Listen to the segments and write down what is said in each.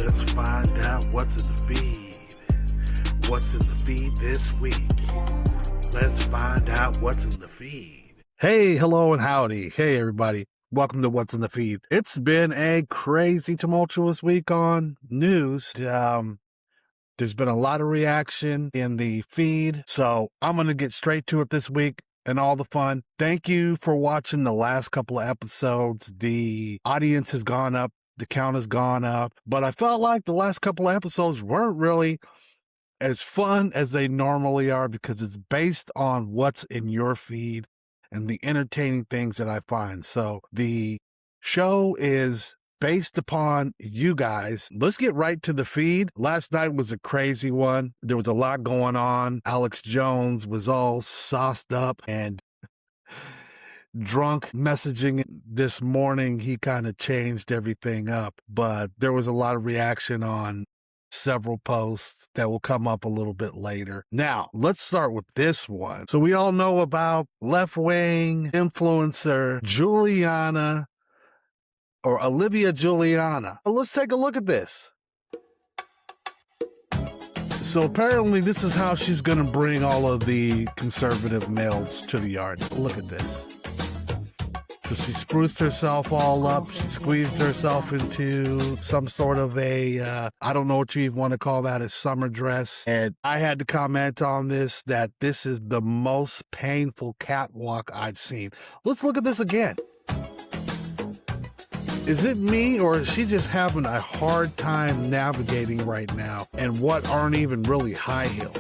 Let's find out what's in the feed. What's in the feed this week? Let's find out what's in the feed. Hey, hello, and howdy. Hey, everybody. Welcome to What's in the Feed. It's been a crazy, tumultuous week on news. There's been a lot of reaction in the feed, so I'm going to get straight to it this week and all the fun. Thank you for watching the last couple of episodes. The audience has gone up. The count has gone up, but I felt like the last couple of episodes weren't really as fun as they normally are because it's based on what's in your feed and the entertaining things that I find. So the show is based upon you guys. Let's get right to the feed. Last night was a crazy one. There was a lot going on. Alex Jones was all sauced up and drunk. Messaging this morning, he kind of changed everything up, but there was a lot of reaction on several posts that will come up a little bit later. Now, let's start with this one. So we all know about left-wing influencer Juliana, or Olivia Juliana. Let's take a look at this. So apparently this is how she's going to bring all of the conservative males to the yard. Look at this. So she spruced herself all up. She squeezed herself into some sort of a, I don't know what you even want to call that, a summer dress. And I had to comment on this, that this is the most painful catwalk I've seen. Let's look at this again. Is it me, or is she just having a hard time navigating right now and what aren't even really high heels?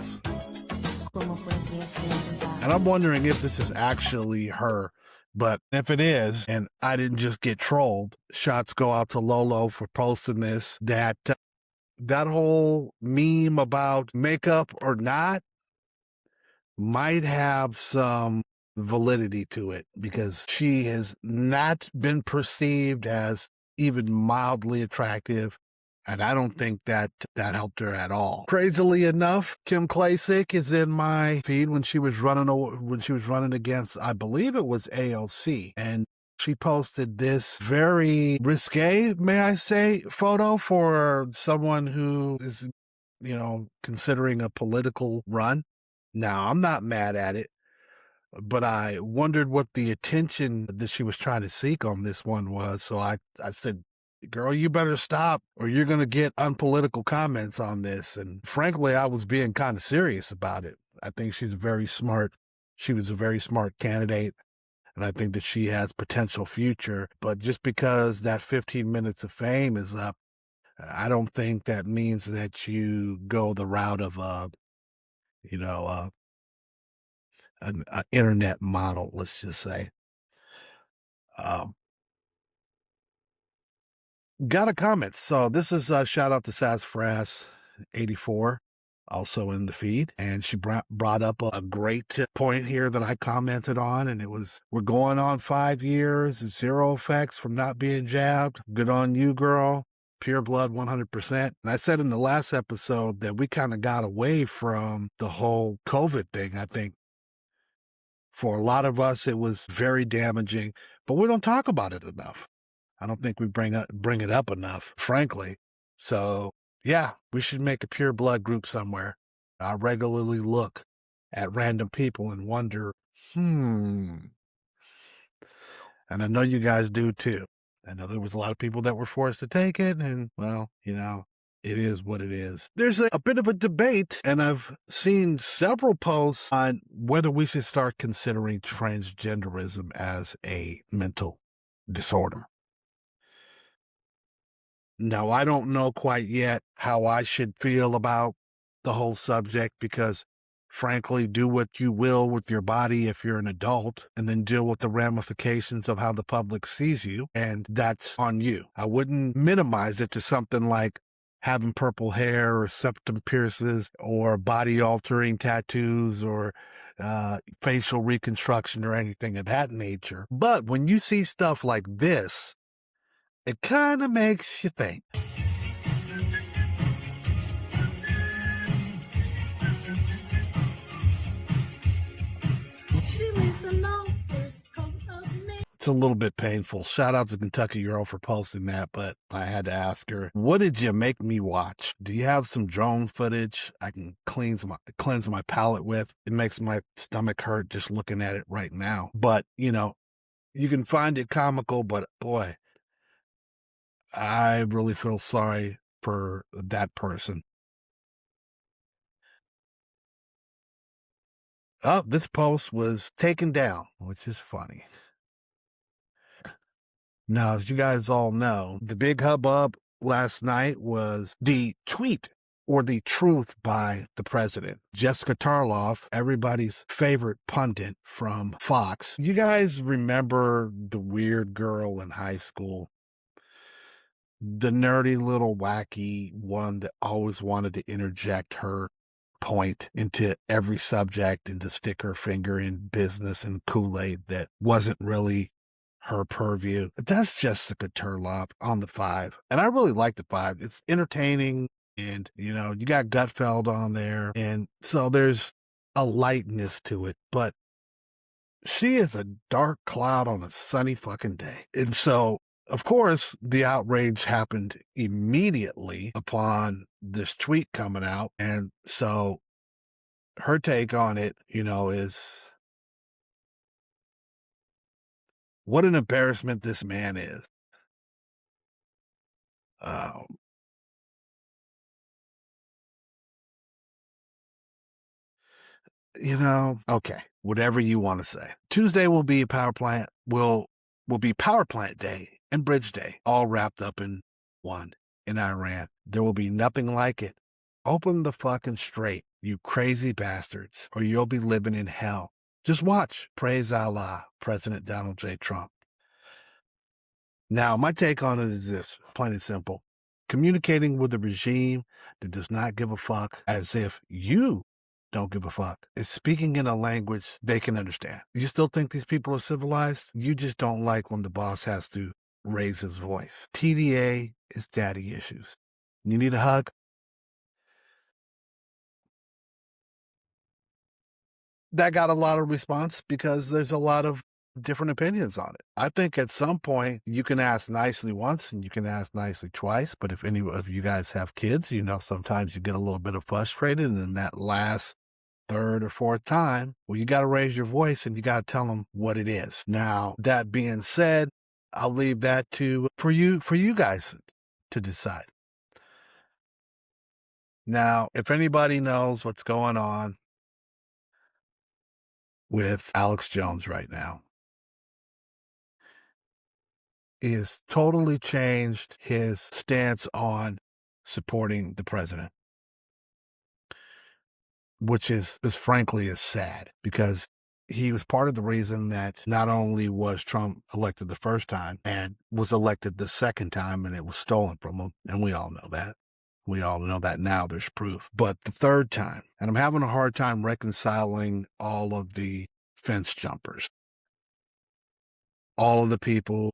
And I'm wondering if this is actually her. But if it is, and I didn't just get trolled, shots go out to Lolo for posting this, that whole meme about makeup or not might have some validity to it, because she has not been perceived as even mildly attractive. And I don't think that helped her at all. Crazily enough, Kim Klacik is in my feed when she was running against, I believe it was AOC, and she posted this very risque, may I say, photo for someone who is, considering a political run. Now, I'm not mad at it, but I wondered what the attention that she was trying to seek on this one was. So I said, girl, you better stop or you're going to get unpolitical comments on this. And frankly, I was being kind of serious about it. I think she's very smart. She was a very smart candidate, and I think that she has potential future. But just because that 15 minutes of fame is up, I don't think that means that you go the route of an internet model, let's just say. Got a comment. So this is a shout out to Sassafras 84, also in the feed. And she brought up a great point here that I commented on. And it was, we're going on 5 years, zero effects from not being jabbed. Good on you, girl. Pure blood, 100%. And I said in the last episode that we kind of got away from the whole COVID thing. I think for a lot of us, it was very damaging, but we don't talk about it enough. I don't think we bring it up enough, frankly. So, yeah, we should make a pure blood group somewhere. I regularly look at random people and wonder, And I know you guys do too. I know there was a lot of people that were forced to take it, and, well, it is what it is. There's a bit of a debate, and I've seen several posts on whether we should start considering transgenderism as a mental disorder. Now, I don't know quite yet how I should feel about the whole subject because, frankly, do what you will with your body if you're an adult, and then deal with the ramifications of how the public sees you, and that's on you. I wouldn't minimize it to something like having purple hair or septum piercings or body-altering tattoos or facial reconstruction or anything of that nature. But when you see stuff like this, it kind of makes you think. it's a little bit painful. Shout out to Kentucky Girl for posting that, but I had to ask her, what did you make me watch? Do you have some drone footage I can cleanse my palate with? It makes my stomach hurt just looking at it right now. But, you know, you can find it comical, but boy, I really feel sorry for that person. Oh, this post was taken down, which is funny. Now, as you guys all know, the big hubbub last night was the tweet or the truth by the president. Jessica Tarloff, everybody's favorite pundit from Fox. You guys remember the weird girl in high school? The nerdy little wacky one that always wanted to interject her point into every subject and to stick her finger in business and Kool-Aid that wasn't really her purview. That's Jessica Turlop on the Five. And I really like the Five. It's entertaining and, you know, you got Gutfeld on there. And so there's a lightness to it, but she is a dark cloud on a sunny fucking day. And so, of course, the outrage happened immediately upon this tweet coming out. And so her take on it, you know, is what an embarrassment this man is. Um, you know, okay, whatever you want to say. Tuesday will be will be power plant day and bridge day, all wrapped up in one in Iran. There will be nothing like it. Open the fucking straight, you crazy bastards, or you'll be living in hell. Just watch. Praise Allah, President Donald J. Trump. Now, my take on it is this, plain and simple. Communicating with a regime that does not give a fuck as if you don't give a fuck is speaking in a language they can understand. You still think these people are civilized? You just don't like when the boss has to raise his voice. TDA is daddy issues. You need a hug? That got a lot of response because there's a lot of different opinions on it. I think at some point you can ask nicely once and you can ask nicely twice, but if any of you guys have kids, you know, sometimes you get a little bit of frustrated and then that last third or fourth time, well, you got to raise your voice and you got to tell them what it is. Now, that being said, I'll leave that for you guys to decide. Now, if anybody knows what's going on with Alex Jones right now, he has totally changed his stance on supporting the president, which is frankly is sad because he was part of the reason that not only was Trump elected the first time and was elected the second time and it was stolen from him. And we all know that. We all know that now there's proof. But the third time, and I'm having a hard time reconciling all of the fence jumpers, all of the people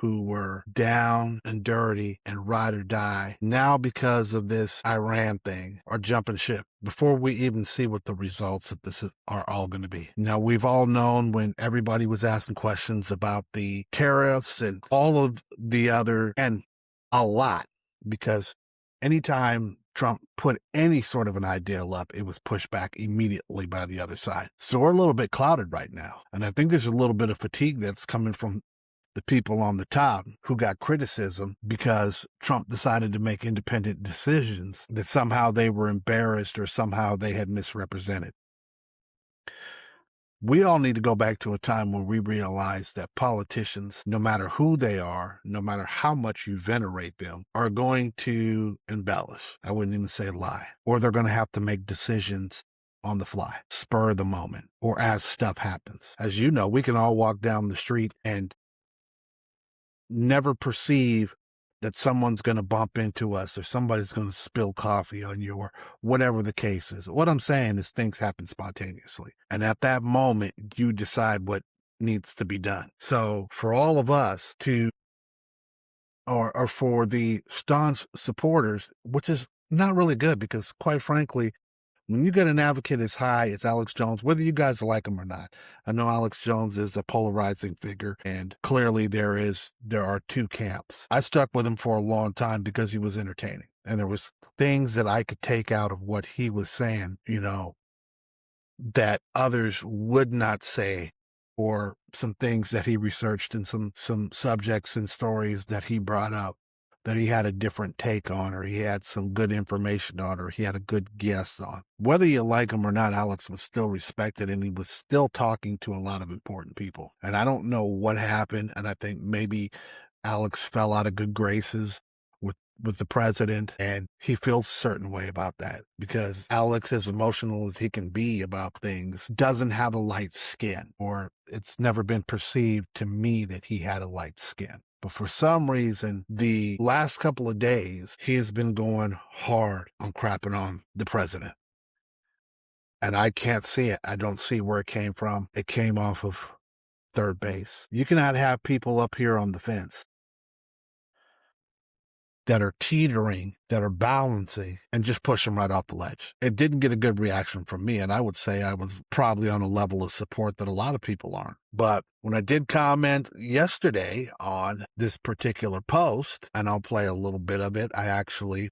who were down and dirty and ride or die now because of this Iran thing are jumping ship before we even see what the results of this are all going to be. Now, we've all known when everybody was asking questions about the tariffs and all of the other, and a lot, because anytime Trump put any sort of an ideal up, it was pushed back immediately by the other side. So we're a little bit clouded right now. And I think there's a little bit of fatigue that's coming from the people on the top who got criticism because Trump decided to make independent decisions that somehow they were embarrassed or somehow they had misrepresented. We all need to go back to a time when we realized that politicians, no matter who they are, no matter how much you venerate them, are going to embellish. I wouldn't even say lie. Or they're going to have to make decisions on the fly, spur of the moment, or as stuff happens. As you know, we can all walk down the street and never perceive that someone's going to bump into us or somebody's going to spill coffee on you or whatever the case is. What I'm saying is things happen spontaneously. And at that moment, you decide what needs to be done. So for all of us to, or for the staunch supporters, which is not really good because quite frankly, when you get an advocate as high as Alex Jones, whether you guys like him or not, I know Alex Jones is a polarizing figure, and clearly there are two camps. I stuck with him for a long time because he was entertaining, and there was things that I could take out of what he was saying, that others would not say, or some things that he researched and some subjects and stories that he brought up that he had a different take on, or he had some good information on, or he had a good guess on. Whether you like him or not, Alex was still respected, and he was still talking to a lot of important people. And I don't know what happened, and I think maybe Alex fell out of good graces with the president, and he feels a certain way about that because Alex, as emotional as he can be about things, doesn't have a light skin, or it's never been perceived to me that he had a light skin. But for some reason, the last couple of days, he has been going hard on crapping on the president. And I can't see it. I don't see where it came from. It came off of third base. You cannot have people up here on the fence that are teetering, that are balancing, and just push them right off the ledge. It didn't get a good reaction from me, and I would say I was probably on a level of support that a lot of people aren't. But when I did comment yesterday on this particular post, and I'll play a little bit of it, I actually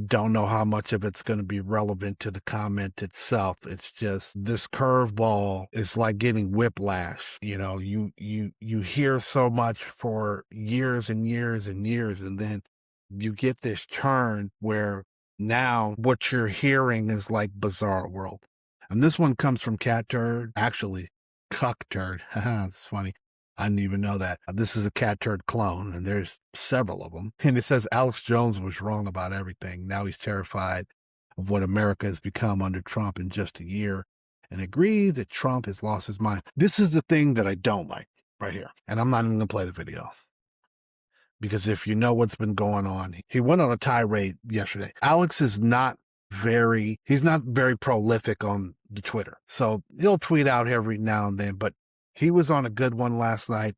don't know how much of it's going to be relevant to the comment itself. It's just this curveball is like getting whiplash. You hear so much for years and years and years, and then you get this turn where now what you're hearing is like Bizarre World. And this one comes from Cat Turd, actually Cuck Turd. It's funny. I didn't even know that. This is a Cat Turd clone, and there's several of them. And it says Alex Jones was wrong about everything. Now he's terrified of what America has become under Trump in just a year, and agrees that Trump has lost his mind. This is the thing that I don't like right here. And I'm not even going to play the video, because if you know what's been going on, he went on a tirade yesterday. Alex is he's not very prolific on the Twitter. So he'll tweet out every now and then, but he was on a good one last night,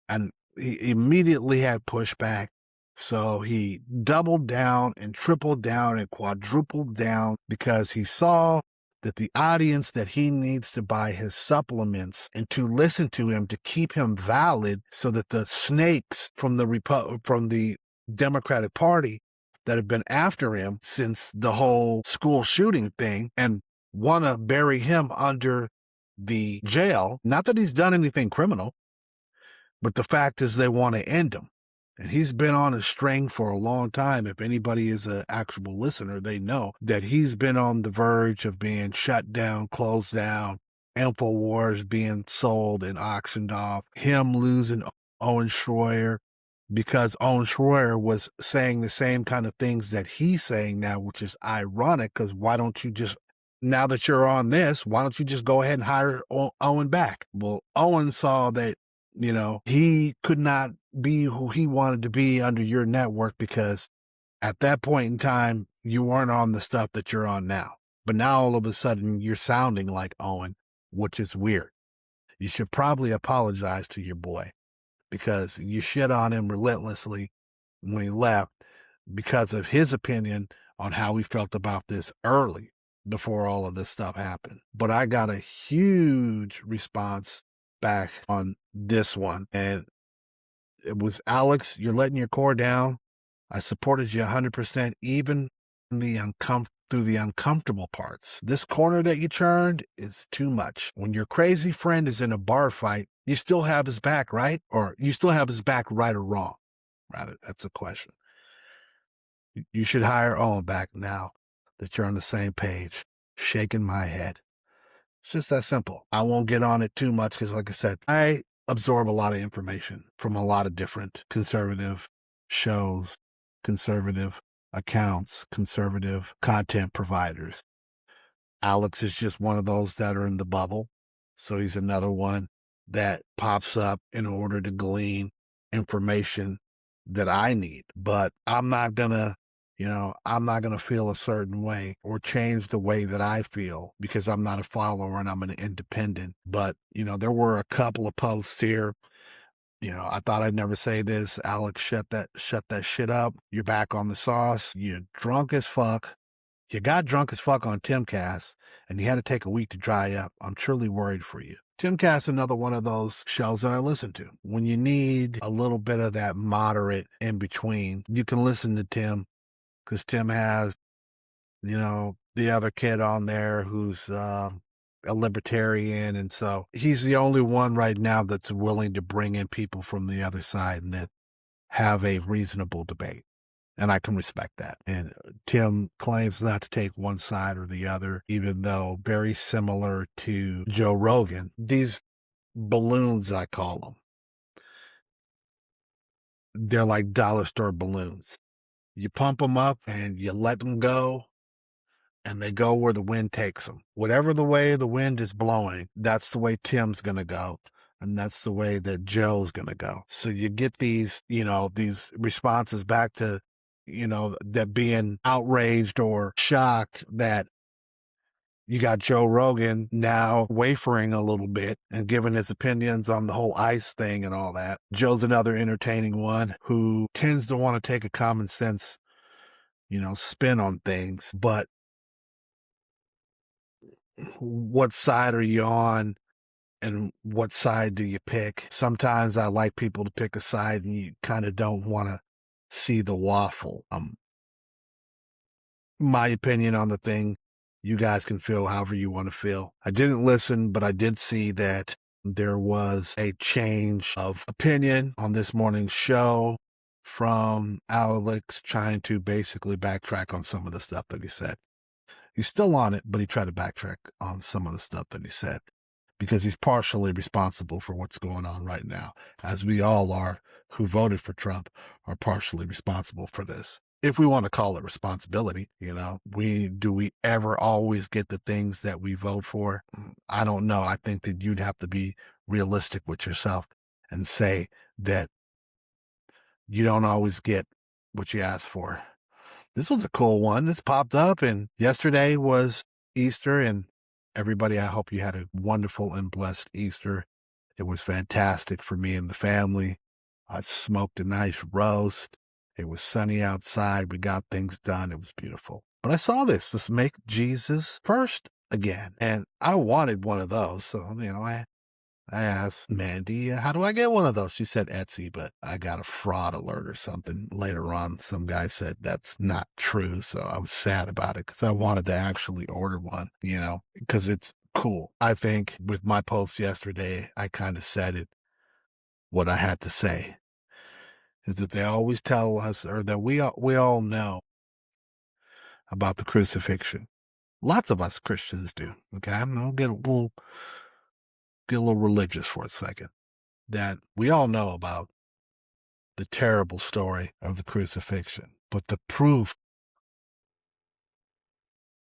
and he immediately had pushback. So he doubled down and tripled down and quadrupled down because he saw that the audience that he needs to buy his supplements and to listen to him to keep him valid, so that the snakes from the Democratic Party that have been after him since the whole school shooting thing and want to bury him under the jail. Not that he's done anything criminal, but the fact is they want to end him. And he's been on a string for a long time. If anybody is an actual listener, they know that he's been on the verge of being shut down, closed down, InfoWars being sold and auctioned off, him losing Owen Schroyer, because Owen Schroyer was saying the same kind of things that he's saying now, which is ironic, because why don't you just, now that you're on this, why don't you just go ahead and hire Owen back? Well, Owen saw that, he could not be who he wanted to be under your network, because at that point in time, you weren't on the stuff that you're on now. But now all of a sudden you're sounding like Owen, which is weird. You should probably apologize to your boy, because you shit on him relentlessly when he left because of his opinion on how he felt about this early, before all of this stuff happened. But I got a huge response back on this one, and it was, Alex, you're letting your core down. I supported you 100%, even through the uncomfortable parts. This corner that you turned is too much. When your crazy friend is in a bar fight, you still have his back, right? Or you still have his back, right or wrong? Rather, that's a question. You should hire Owen back now that you're on the same page. Shaking my head. It's just that simple. I won't get on it too much because, like I said, I absorb a lot of information from a lot of different conservative shows, conservative accounts, conservative content providers. Alex is just one of those that are in the bubble. So he's another one that pops up in order to glean information that I need. But I'm not going to feel a certain way or change the way that I feel because I'm not a follower and I'm an independent. But, there were a couple of posts here. I thought I'd never say this. Alex, shut that shit up. You're back on the sauce. You're drunk as fuck. You got drunk as fuck on Timcast, and you had to take a week to dry up. I'm truly worried for you. Timcast, another one of those shows that I listen to. When you need a little bit of that moderate in between, you can listen to Tim, because Tim has, the other kid on there who's a libertarian. And so he's the only one right now that's willing to bring in people from the other side and that have a reasonable debate. And I can respect that. And Tim claims not to take one side or the other, even though very similar to Joe Rogan. These balloons, I call them, they're like dollar store balloons. You pump them up and you let them go, and they go where the wind takes them. Whatever the way the wind is blowing, that's the way Tim's going to go. And that's the way that Joe's going to go. So you get these responses back to, that being outraged or shocked that you got Joe Rogan now wavering a little bit and giving his opinions on the whole ICE thing and all that. Joe's another entertaining one who tends to want to take a common sense, spin on things. But what side are you on? And what side do you pick? Sometimes I like people to pick a side and you kind of don't want to see the waffle. My opinion on the thing, you guys can feel however you want to feel. I didn't listen, but I did see that there was a change of opinion on this morning's show from Alex trying to basically backtrack on some of the stuff that he said. He's still on it, but he tried to backtrack on some of the stuff that he said, because he's partially responsible for what's going on right now, as we all are who voted for Trump are partially responsible for this. If we want to call it responsibility, do we ever always get the things that we vote for? I don't know. I think that you'd have to be realistic with yourself and say that you don't always get what you ask for. This was a cool one. This popped up, and yesterday was Easter, and everybody, I hope you had a wonderful and blessed Easter. It was fantastic for me and the family. I smoked a nice roast. It was sunny outside. We got things done. It was beautiful. But I saw this Make Jesus First again, and I wanted one of those. So, I asked Mandy, how do I get one of those? She said Etsy, but I got a fraud alert or something. Later on, some guy said that's not true. So I was sad about it because I wanted to actually order one, because it's cool. I think with my post yesterday, I kind of said it, what I had to say is that they always tell us, or that we all know about the crucifixion. Lots of us Christians do. Okay. I'm going to get a little religious for a second. That we all know about the terrible story of the crucifixion, but the proof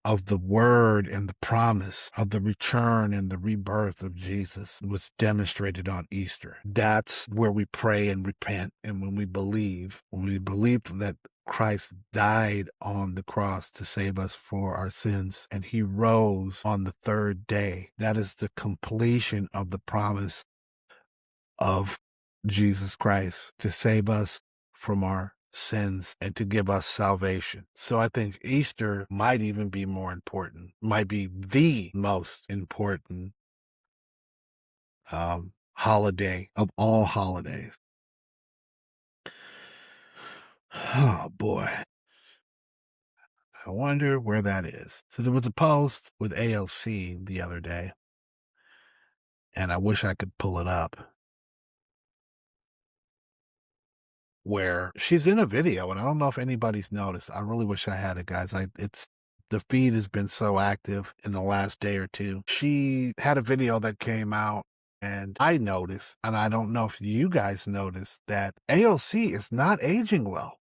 of the word and the promise of the return and the rebirth of Jesus was demonstrated on Easter. That's where we pray and repent. And when we believe that Christ died on the cross to save us for our sins, and he rose on the third day, that is the completion of the promise of Jesus Christ to save us from our sins and to give us salvation. So I think Easter might even be more important, might be the most important holiday of all holidays. Oh boy. I wonder where that is. So there was a post with AOC the other day, and I wish I could pull it up, where she's in a video, and I don't know if anybody's noticed. I really wish I had it, guys. The feed has been so active in the last day or two. She had a video that came out, and I noticed, and I don't know if you guys noticed, that AOC is not aging well.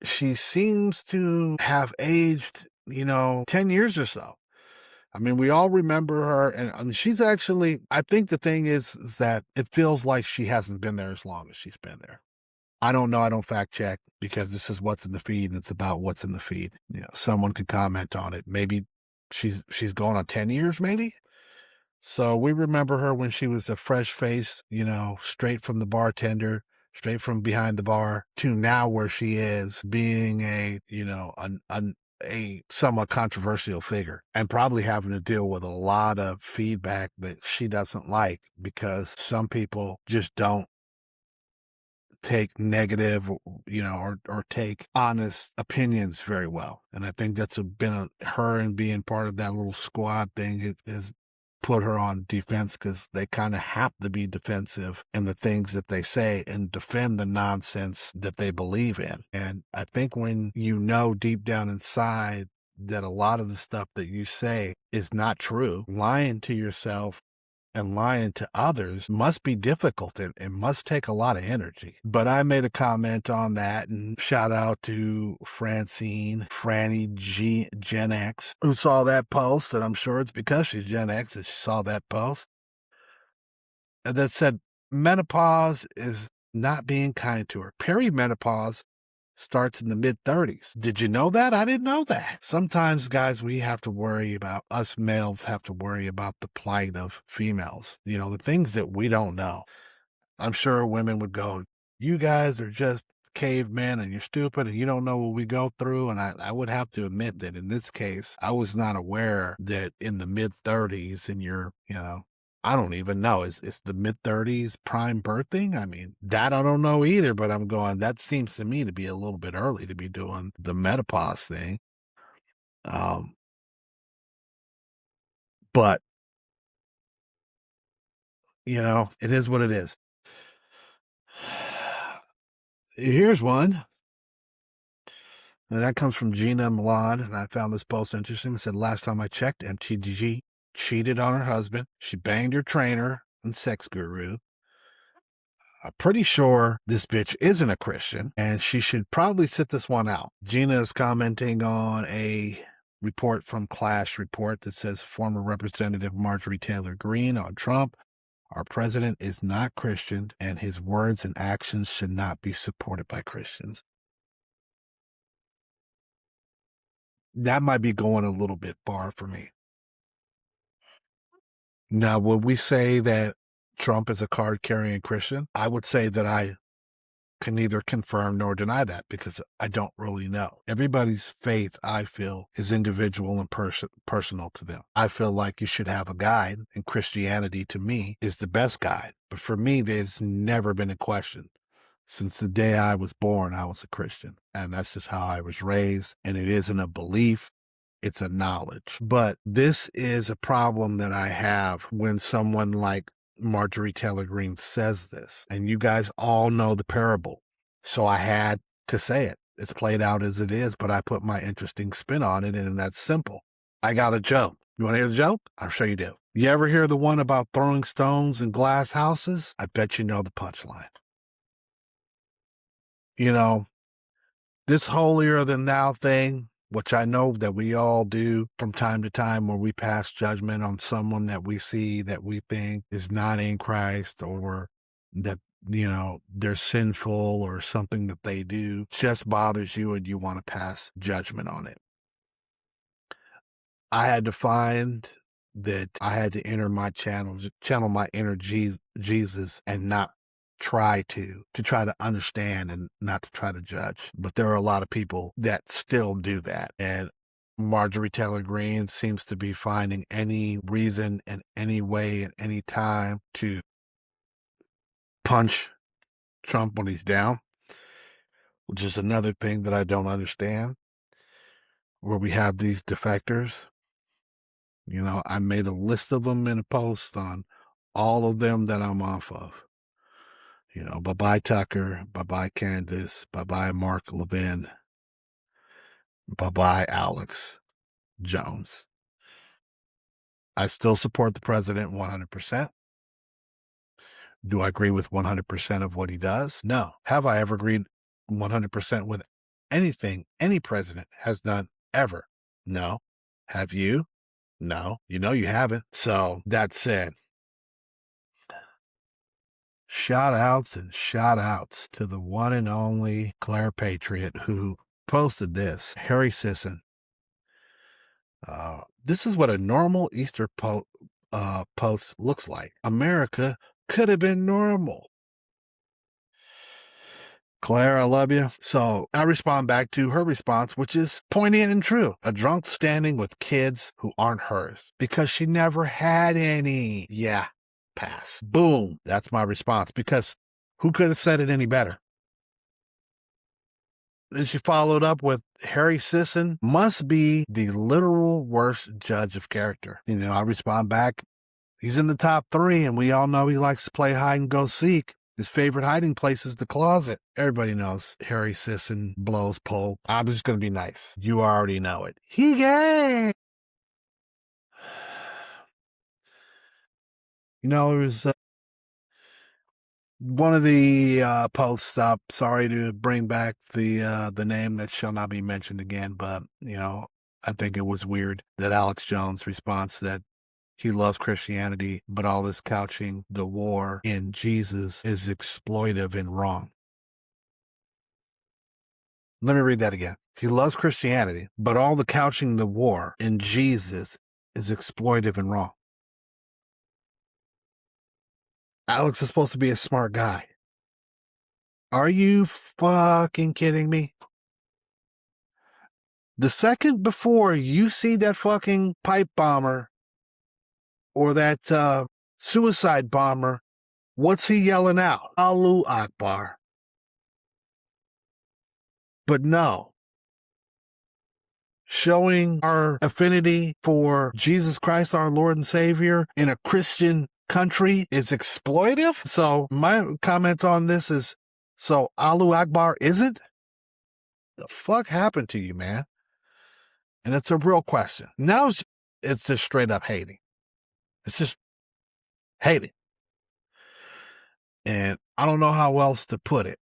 She seems to have aged, 10 years or so. I mean, we all remember her, and she's actually, I think the thing is that it feels like she hasn't been there as long as she's been there. I don't know. I don't fact check, because this is what's in the feed, and it's about what's in the feed. Someone could comment on it. Maybe she's going on 10 years, maybe. So we remember her when she was a fresh face, straight from the bartender, straight from behind the bar to now where she is being a somewhat controversial figure and probably having to deal with a lot of feedback that she doesn't like because some people just don't take negative, or take honest opinions very well. And I think that's her and being part of that little squad thing has put her on defense because they kind of have to be defensive in the things that they say and defend the nonsense that they believe in. And I think when you know deep down inside that a lot of the stuff that you say is not true, lying to yourself and lying to others must be difficult and it must take a lot of energy. But I made a comment on that, and shout out to Franny Gen X, who saw that post, and I'm sure it's because she's Gen X that she saw that post, and that said menopause is not being kind to her. Perimenopause starts in the mid-30s. Did you know that? I didn't know that. Sometimes, guys, us males have to worry about the plight of females, the things that we don't know. I'm sure women would go, you guys are just cavemen and you're stupid and you don't know what we go through. And I would have to admit that in this case, I was not aware that in the mid-30s and I don't even know. Is the mid-30s prime birthing? I mean, that I don't know either, but I'm going, that seems to me to be a little bit early to be doing the menopause thing. But, it is what it is. Here's one. And that comes from Gina Milan, and I found this post interesting. It said, last time I checked, MTG cheated on her husband. She banged her trainer and sex guru. I'm pretty sure this bitch isn't a Christian, and she should probably sit this one out. Gina is commenting on a report from Clash Report that says former Representative Marjorie Taylor Greene on Trump. Our president is not Christian, and his words and actions should not be supported by Christians. That might be going a little bit far for me. Now, would we say that Trump is a card-carrying Christian? I would say that I can neither confirm nor deny that because I don't really know. Everybody's faith, I feel, is individual and personal to them. I feel like you should have a guide, and Christianity, to me, is the best guide. But for me, there's never been a question. Since the day I was born, I was a Christian, and that's just how I was raised, and it isn't a belief. It's a knowledge. But this is a problem that I have when someone like Marjorie Taylor Greene says this, and you guys all know the parable. So I had to say it. It's played out as it is, but I put my interesting spin on it, and that's simple. I got a joke. You want to hear the joke? I'm sure you do. You ever hear the one about throwing stones in glass houses? I bet you know the punchline. This holier than thou thing, which I know that we all do from time to time, where we pass judgment on someone that we see that we think is not in Christ, or that, they're sinful or something that they do just bothers you and you want to pass judgment on it. I had to find that I had to enter my channel my inner Jesus, and not try to understand and not to try to judge. But there are a lot of people that still do that. And Marjorie Taylor Greene seems to be finding any reason in any way at any time to punch Trump when he's down, which is another thing that I don't understand, where we have these defectors. I made a list of them in a post on all of them that I'm off of. Bye-bye Tucker, bye-bye Candace, bye-bye Mark Levin, bye-bye Alex Jones. I still support the president 100%. Do I agree with 100% of what he does? No. Have I ever agreed 100% with anything any president has done ever? No. Have you? No. You haven't. So that said, shout outs to the one and only Claire Patriot who posted this. Harry Sisson. This is what a normal Easter post looks like. America could have been normal. Claire, I love you. So I respond back to her response, which is poignant and true. A drunk standing with kids who aren't hers because she never had any. Yeah, pass. Boom. That's my response because who could have said it any better? Then she followed up with Harry Sisson must be the literal worst judge of character. I respond back, he's in the top 3, and we all know he likes to play hide and go seek. His favorite hiding place is the closet. Everybody knows Harry Sisson blows pole. I'm just going to be nice. You already know it. He gay. It was one of the posts up. Sorry to bring back the name that shall not be mentioned again, but I think it was weird that Alex Jones' response that he loves Christianity, but all this couching the war in Jesus is exploitive and wrong. Let me read that again. He loves Christianity, but all the couching the war in Jesus is exploitive and wrong. Alex is supposed to be a smart guy. Are you fucking kidding me? The second before you see that fucking pipe bomber or that suicide bomber, what's he yelling out? Allahu Akbar. But no. Showing our affinity for Jesus Christ, our Lord and Savior, in a Christian country is exploitive. So my comment on this is, so Allahu Akbar isn't? The fuck happened to you, man? And it's a real question. Now it's just straight up hating. It's just hating. And I don't know how else to put it.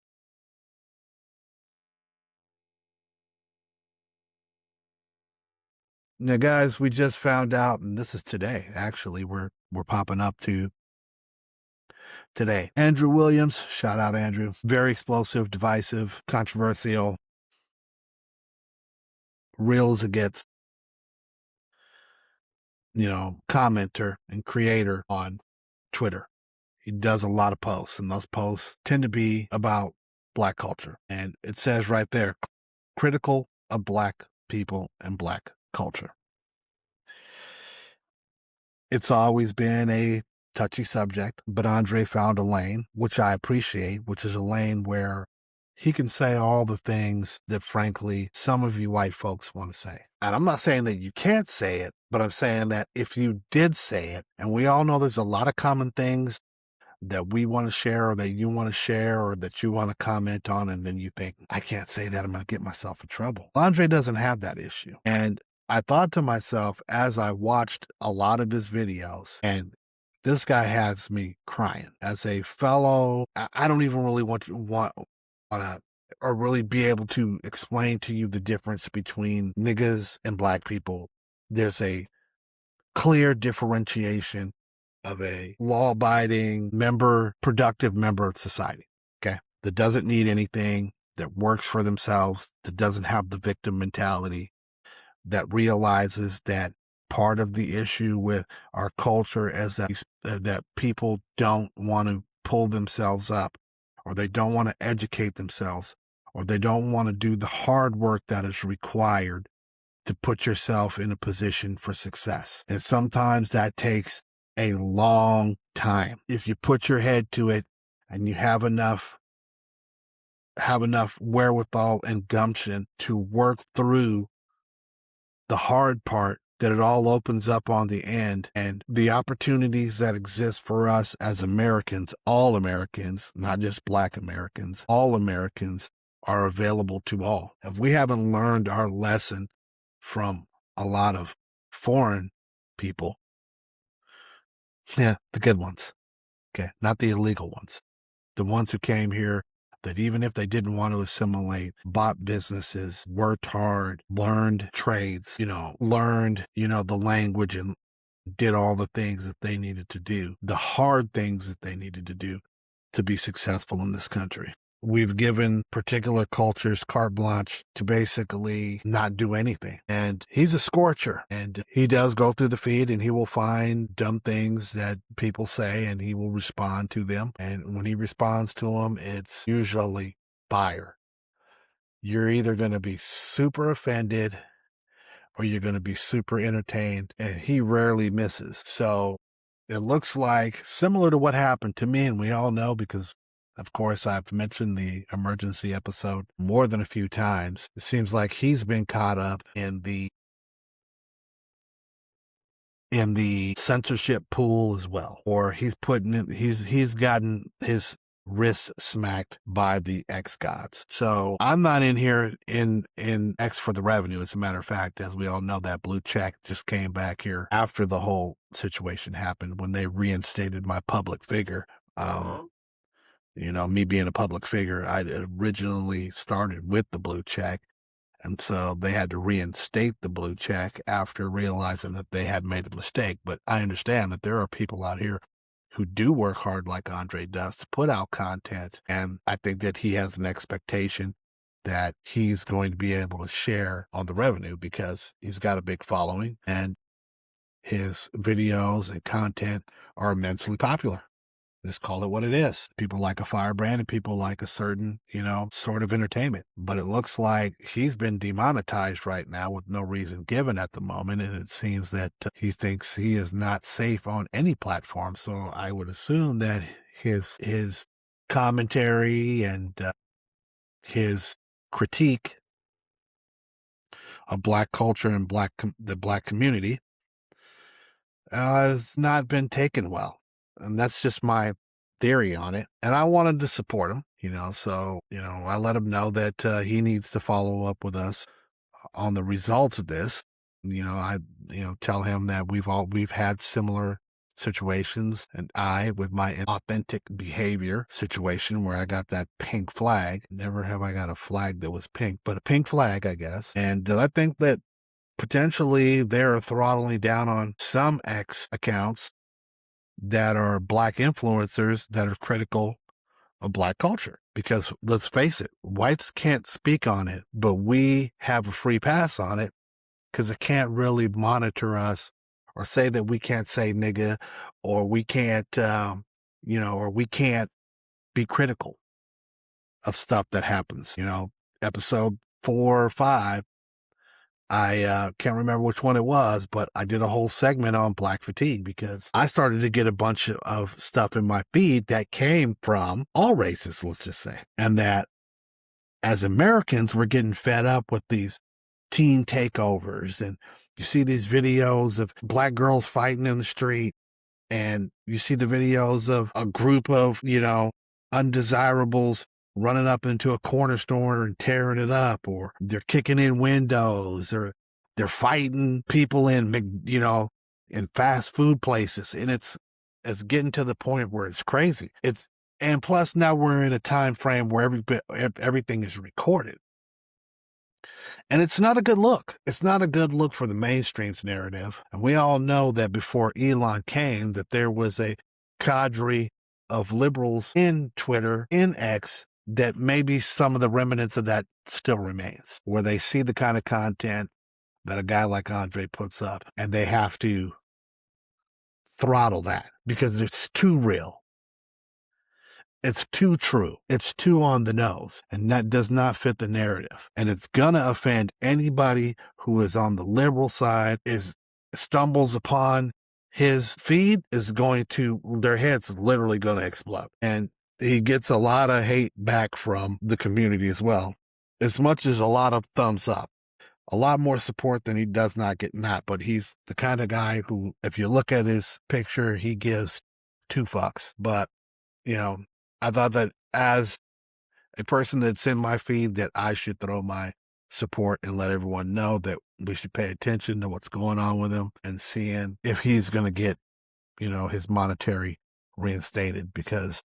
Now, guys, we just found out, and this is today, actually, we're popping up to today. Andrew Williams, shout out Andrew, very explosive, divisive, controversial, real as it gets, commenter and creator on Twitter. He does a lot of posts, and those posts tend to be about Black culture. And it says right there, critical of Black people and Black culture. It's always been a touchy subject, but Andre found a lane, which I appreciate, which is a lane where he can say all the things that, frankly, some of you white folks want to say. And I'm not saying that you can't say it, but I'm saying that if you did say it, and we all know there's a lot of common things that we want to share or that you want to share or that you want to comment on, and then you think, I can't say that, I'm going to get myself in trouble. Andre doesn't have that issue. And I thought to myself as I watched a lot of his videos, and this guy has me crying. As a fellow, I don't even really want to or really be able to explain to you the difference between niggas and Black people. There's a clear differentiation of a law-abiding member, productive member of society, okay, that doesn't need anything, that works for themselves, that doesn't have the victim mentality, that realizes that part of the issue with our culture is that people don't want to pull themselves up, or they don't want to educate themselves, or they don't want to do the hard work that is required to put yourself in a position for success. And sometimes that takes a long time. If you put your head to it and you have enough wherewithal and gumption to work through the hard part, that it all opens up on the end, and the opportunities that exist for us as Americans, all Americans, not just Black Americans, all Americans are available to all. If we haven't learned our lesson from a lot of foreign people, yeah, the good ones, okay, not the illegal ones, the ones who came here that even if they didn't want to assimilate, bought businesses, worked hard, learned trades, learned, the language, and did all the things that they needed to do, the hard things that they needed to do to be successful in this country. We've given particular cultures carte blanche to basically not do anything. And he's a scorcher, and he does go through the feed, and he will find dumb things that people say, and he will respond to them. And when he responds to them, it's usually buyer. You're either going to be super offended or you're going to be super entertained, and he rarely misses. So it looks like similar to what happened to me, and we all know because, of course, I've mentioned the emergency episode more than a few times. It seems like he's been caught up in the censorship pool as well, or he's gotten his wrist smacked by the X gods. So I'm not in here in X for the revenue. As a matter of fact, as we all know, that blue check just came back here after the whole situation happened when they reinstated my public figure. Me being a public figure, I originally started with the blue check. And so they had to reinstate the blue check after realizing that they had made a mistake. But I understand that there are people out here who do work hard like Andre does to put out content. And I think that he has an expectation that he's going to be able to share on the revenue because he's got a big following and his videos and content are immensely popular. Just call it what it is. People like a firebrand and people like a certain, sort of entertainment. But it looks like he's been demonetized right now with no reason given at the moment. And it seems that he thinks he is not safe on any platform. So I would assume that his commentary and his critique of Black culture and the Black community has not been taken well. And that's just my theory on it. And I wanted to support him, so, I let him know that he needs to follow up with us on the results of this. I, tell him that we've had similar situations, and with my authentic behavior situation where I got that pink flag. Never have I got a flag that was pink, but a pink flag, I guess. And I think that potentially they're throttling down on some X accounts that are Black influencers that are critical of Black culture. Because let's face it, whites can't speak on it, but we have a free pass on it because it can't really monitor us or say that we can't say nigga or we can't, or we can't be critical of stuff that happens. Episode 4 or 5, I can't remember which one it was, but I did a whole segment on Black fatigue because I started to get a bunch of stuff in my feed that came from all races, let's just say. And that as Americans, we're getting fed up with these teen takeovers. And you see these videos of Black girls fighting in the street. And you see the videos of a group of, undesirables running up into a corner store and tearing it up, or they're kicking in windows, or they're fighting people in, in fast food places. And it's getting to the point where it's crazy. And plus now we're in a time frame where everything is recorded. And it's not a good look. It's not a good look for the mainstream's narrative. And we all know that before Elon came, that there was a cadre of liberals in Twitter, in X, that maybe some of the remnants of that still remains, where they see the kind of content that a guy like Andre puts up, and they have to throttle that because it's too real. It's too true. It's too on the nose, and that does not fit the narrative. And it's going to offend anybody who is on the liberal side, stumbles upon his feed, their head's literally going to explode. And he gets a lot of hate back from the community as well, as much as a lot of thumbs up. A lot more support than he does not get not, but he's the kind of guy who, if you look at his picture, he gives 2 fucks. But, I thought that as a person that's in my feed, that I should throw my support and let everyone know that we should pay attention to what's going on with him and seeing if he's going to get, his monetary reinstated, because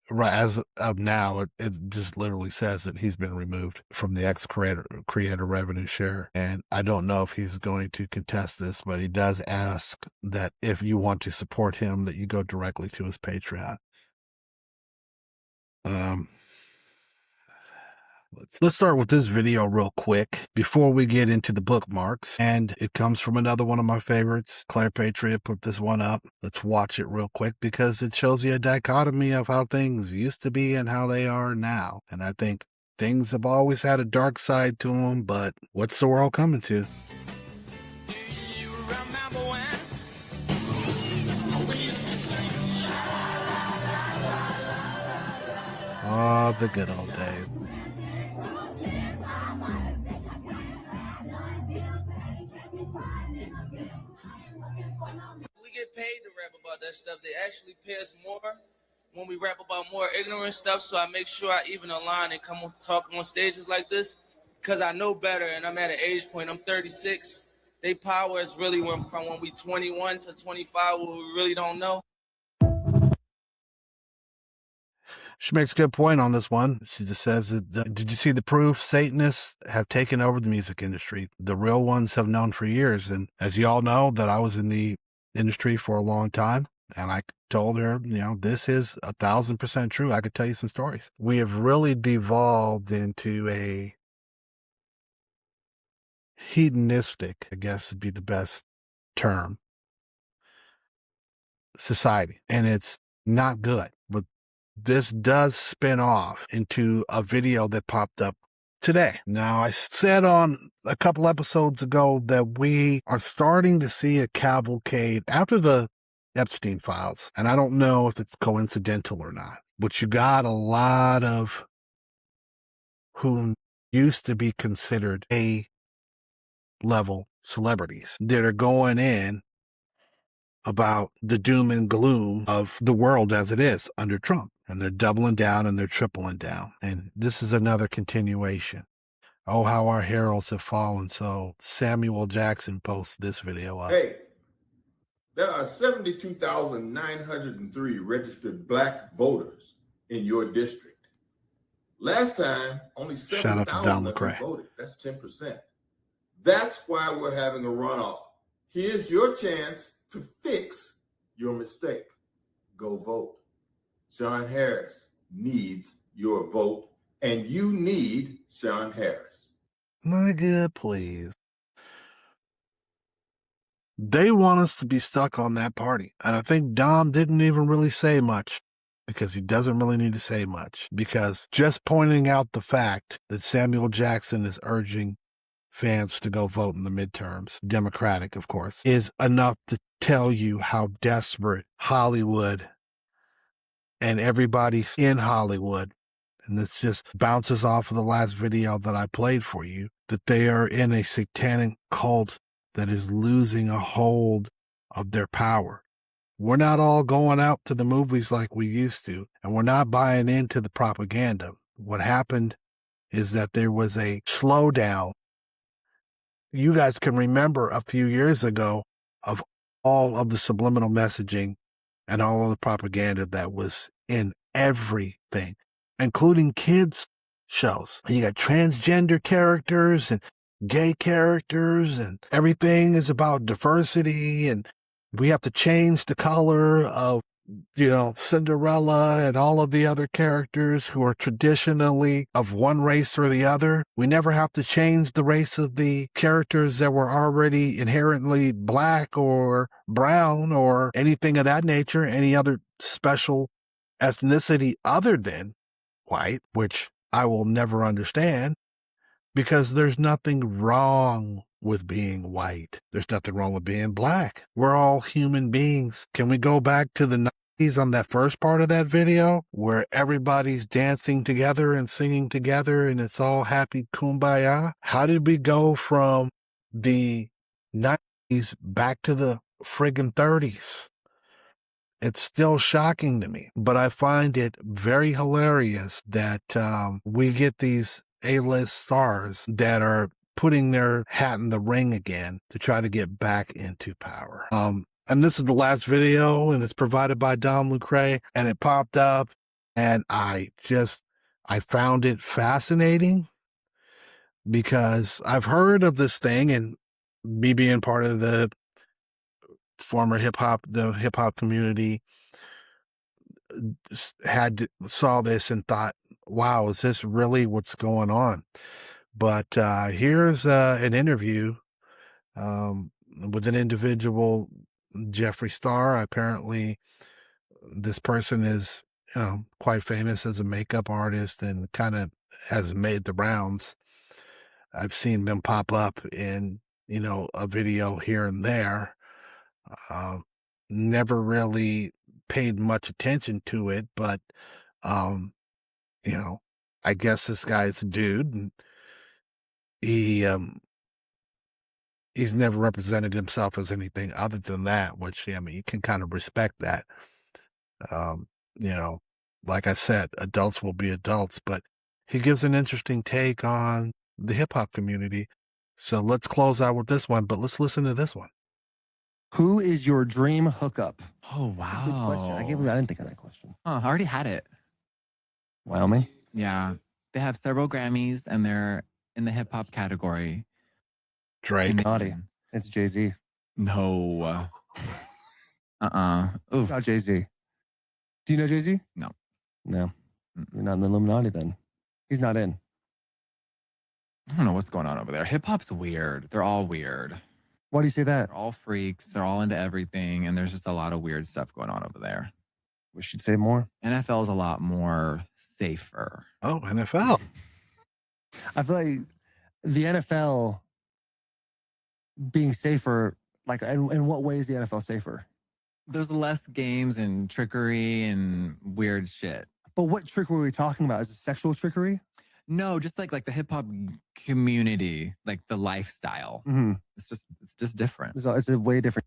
right as of now, it just literally says that he's been removed from the X creator revenue share. And I don't know if he's going to contest this, but he does ask that if you want to support him, that you go directly to his Patreon. Let's start with this video real quick before we get into the bookmarks. And it comes from another one of my favorites. Claire Patriot put this one up. Let's watch it real quick because it shows you a dichotomy of how things used to be and how they are now. And I think things have always had a dark side to them, but what's the world coming to? Oh, the good old days. We get paid to rap about that stuff. They actually pay us more when we rap about more ignorant stuff. So I make sure I even a line and come on, talk on stages like this because I know better and I'm at an age point. I'm 36. They power is really from when we 21 to 25 where we really don't know. She makes a good point on this one. She just says, did you see the proof? Satanists have taken over the music industry. The real ones have known for years. And as you all know, that I was in the industry for a long time. And I told her, this is 1,000% true. I could tell you some stories. We have really devolved into a hedonistic, I guess would be the best term, society. And it's not good. But this does spin off into a video that popped up today. Now, I said on a couple episodes ago that we are starting to see a cavalcade after the Epstein files. And I don't know if it's coincidental or not, but you got a lot of who used to be considered A-level celebrities that are going in about the doom and gloom of the world as it is under Trump. And they're doubling down and they're tripling down. And this is another continuation. Oh, how our heroes have fallen. So Samuel Jackson posts this video up. Hey, there are 72,903 registered black voters in your district. Last time, only 7,000 voted. That's 10%. That's why we're having a runoff. Here's your chance to fix your mistake. Go vote. Sean Harris needs your vote, and you need Sean Harris. My God, please. They want us to be stuck on that party. And I think Dom didn't even really say much because he doesn't really need to say much. Because just pointing out the fact that Samuel Jackson is urging fans to go vote in the midterms, Democratic, of course, is enough to tell you how desperate Hollywood and everybody in Hollywood, and this just bounces off of the last video that I played for you, that they are in a satanic cult that is losing a hold of their power. We're not all going out to the movies like we used to, and we're not buying into the propaganda. What happened is that there was a slowdown. You guys can remember a few years ago of all of the subliminal messaging and all of the propaganda that was in everything, including kids' shows. You got transgender characters and gay characters, and everything is about diversity, and we have to change the color of, Cinderella and all of the other characters who are traditionally of one race or the other. We never have to change the race of the characters that were already inherently black or brown or anything of that nature, any other special ethnicity other than white, which I will never understand, because there's nothing wrong with being white. There's nothing wrong with being black. We're all human beings. Can we go back to the 90s on that first part of that video where everybody's dancing together and singing together and it's all happy kumbaya? How did we go from the 90s back to the friggin' 30s? It's still shocking to me, but I find it very hilarious that we get these A-list stars that are putting their hat in the ring again to try to get back into power. And this is the last video, and it's provided by Dom Lucre, and it popped up, and I found it fascinating because I've heard of this thing, and me being part of the former hip hop community saw this and thought, wow, is this really what's going on? But here's an interview with an individual, Jeffree Star. Apparently, this person is, quite famous as a makeup artist and kind of has made the rounds. I've seen them pop up in, a video here and there. Um, Never really paid much attention to it, but, um, you know, I guess this guy's a dude, and he, he's never represented himself as anything other than that, which, I mean, you can kind of respect that. Um, you know, like I said, adults will be adults, but he gives an interesting take on the hip hop community. So let's close out with this one, but let's listen to this one. Who is your dream hookup? Oh, That's a good question. I can't believe I didn't think of that question. I already had it. Wyoming? Yeah. They have several Grammys and they're in the hip hop category. Drake. Naughty. It's Jay-Z. No. Oof. Not Jay-Z. Do you know Jay-Z? No. No. You're not in the Illuminati then. He's not in. I don't know what's going on over there. Hip hop's weird. They're all weird. Why do you say that? They're all freaks. They're all into everything. And there's just a lot of weird stuff going on over there. We should say more. NFL is a lot more safer. Oh, NFL. I feel like the NFL being safer, like, in what way is the NFL safer? There's less games and trickery and weird shit. But what trickery are we talking about? Is it sexual trickery? No, just like the hip hop community, like the lifestyle. Mm-hmm. It's just different. It's a way different.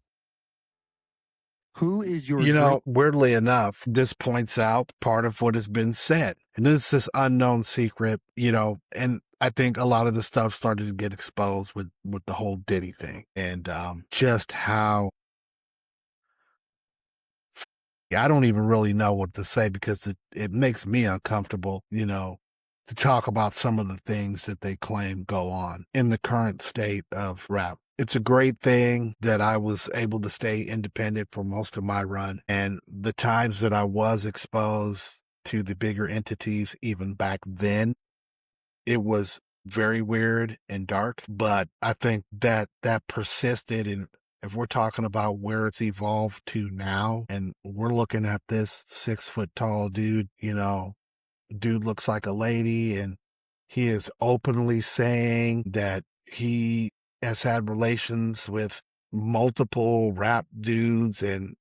Who is your weirdly enough, this points out part of what has been said. And this unknown secret, and I think a lot of the stuff started to get exposed with the whole Diddy thing. And just how I don't even really know what to say because it makes me uncomfortable, to talk about some of the things that they claim go on in the current state of rap. It's a great thing that I was able to stay independent for most of my run. And the times that I was exposed to the bigger entities, even back then, it was very weird and dark. But I think that persisted. And if we're talking about where it's evolved to now, and we're looking at this 6 foot tall dude, dude looks like a lady, and he is openly saying that he has had relations with multiple rap dudes and,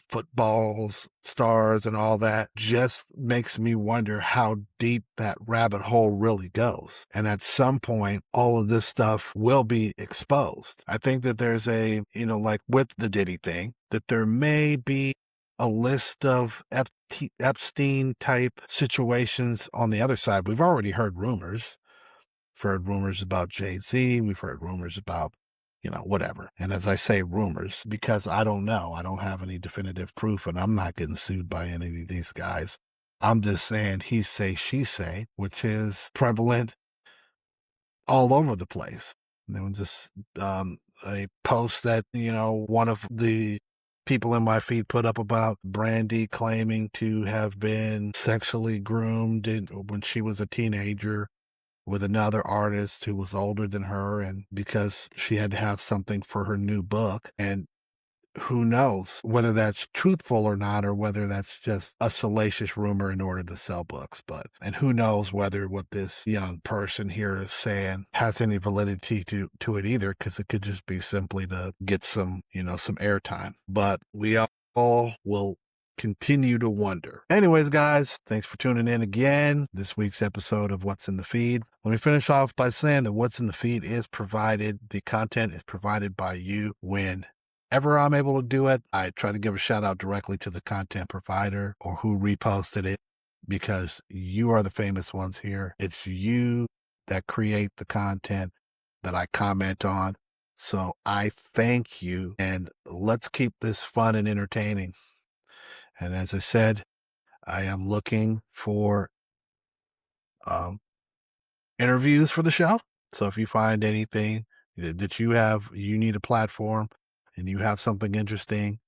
football stars and all that. Just makes me wonder how deep that rabbit hole really goes. And at some point, all of this stuff will be exposed. I think that there's like with the Diddy thing, that there may be a list of Epstein type situations on the other side. We've already heard rumors. We've heard rumors about Jay-Z. We've heard rumors about, whatever. And as I say rumors, because I don't know, I don't have any definitive proof, and I'm not getting sued by any of these guys. I'm just saying he say, she say, which is prevalent all over the place. There was just a post that, one of the people in my feed put up about Brandy claiming to have been sexually groomed when she was a teenager with another artist who was older than her, and because she had to have something for her new book. And who knows whether that's truthful or not, or whether that's just a salacious rumor in order to sell books. And who knows whether what this young person here is saying has any validity to it either, because it could just be simply to get some airtime. But we all will continue to wonder. Anyways, guys, thanks for tuning in again. This week's episode of What's in the Feed. Let me finish off by saying that What's in the Feed is provided, the content is provided by you. Whenever I'm able to do it, I try to give a shout out directly to the content provider or who reposted it, because you are the famous ones here. It's you that create the content that I comment on. So I thank you, and let's keep this fun and entertaining. And as I said, I am looking for interviews for the show. So if you find anything that you need a platform and you have something interesting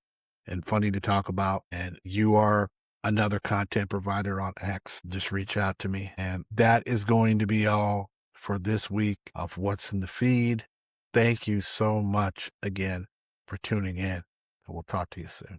and funny to talk about, and you are another content provider on X. Just reach out to me. And that is going to be all for this week of What's in the Feed. Thank you so much again for tuning in. And we'll talk to you soon.